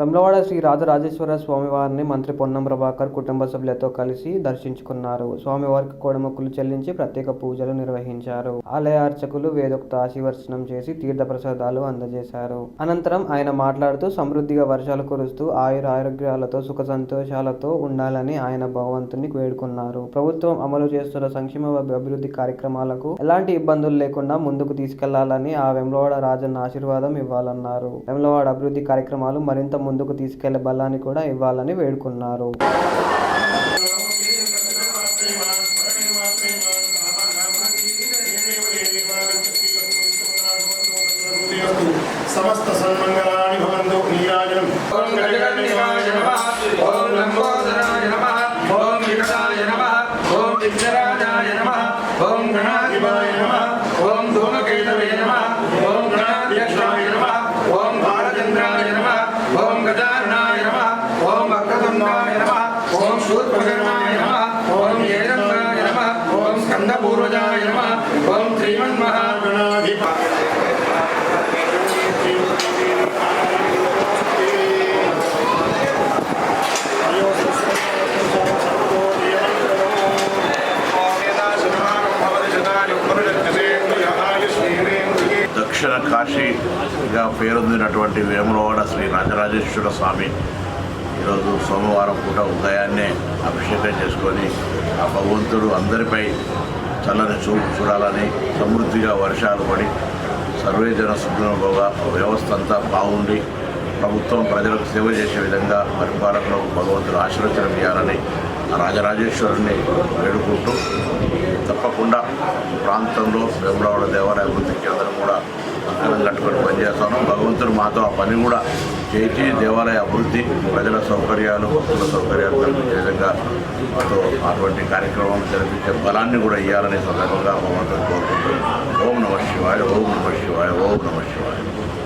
వేములవాడ శ్రీ రాజరాజేశ్వర స్వామివారిని మంత్రి పొన్నం ప్రభాకర్ కుటుంబ సభ్యులతో కలిసి దర్శించుకున్నారు. స్వామివారికి కోడమొక్కులు చెల్లించి ప్రత్యేక పూజలు నిర్వహించారు. ఆలయ అర్చకులు వేదోక్త ఆశీర్వచనం చేసి తీర్థ ప్రసాదాలు అందజేశారు. అనంతరం ఆయన మాట్లాడుతూ సమృద్ధిగా వర్షాలు కురుస్తూ ఆయురారోగ్యాలతో సుఖ సంతోషాలతో ఉండాలని ఆయన భగవంతుని వేడుకున్నారు. ప్రభుత్వం అమలు చేస్తున్న సంక్షేమ అభివృద్ధి కార్యక్రమాలకు ఎలాంటి ఇబ్బందులు లేకుండా ముందుకు తీసుకెళ్లాలని ఆ వేములవాడ రాజన్న ఆశీర్వాదం ఇవ్వాలన్నారు. వేములవాడ అభివృద్ధి కార్యక్రమాలు మరింత ముందుకు తీసుకెళ్లే బలాన్ని కూడా ఇవ్వాలని వేడుకున్నారు. సమస్త సన్మంగళాని భవంతు. నీరాజనం ఓం గజగణాయ నమః, ఓం లంబోదరాయ నమః, ఓం వికటాయ నమః, ఓం విఘ్నరాజాయ నమః, ఓం గణాధిపాయ నమః, ఓం ధూమకేతవే నమః, ఓం గణాధ్యక్షాయ నమః, ఓం బాలచంద్రాయ నమః, ఓం గజాననాయ నమః, ఓం వక్రతుండాయ నమః, ఓం శూర్పకర్ణాయ నమః, ఓం ఏదండాయ నమః, ఓం స్కందపూర్వజాయ నమః, ఓం శ్రీమన్మహాగణాధిపాయ దక్షిణ కాశీగా పేరొందినటువంటి వేములవాడ శ్రీ రాజరాజేశ్వర స్వామి ఈరోజు సోమవారం పూట ఉదయాన్నే అభిషేకం చేసుకొని ఆ భగవంతుడు అందరిపై చల్లని చూపు చూడాలని, సమృద్ధిగా వర్షాలు పడి సర్వేజన సుఖనుభవ వ్యవస్థ అంతా బాగుండి ప్రభుత్వం ప్రజలకు సేవ చేసే విధంగా పరిపాలనకు భగవంతుడు ఆశీర్వచనం చేయాలని రాజరాజేశ్వరుని వేడుకుంటూ తప్పకుండా ప్రాంతంలో వేములవాడ దేవాలయ అభివృద్ధికి అందరం కూడా అంకణం కట్టుకొని పనిచేస్తాను. భగవంతుడు మాతో ఆ పని కూడా చేసి దేవాలయ అభివృద్ధి, ప్రజల సౌకర్యాలు, భక్తుల సౌకర్యాలు కల్పించే విధంగా మాతో అటువంటి కార్యక్రమాలు జరిపించే బలాన్ని కూడా ఇవ్వాలని సందర్భంగా భగవంతుడు కోరుకుంటూ ఓం నమః శివాయ, ఓం నమః శివాయ, ఓం నమః శివాయ.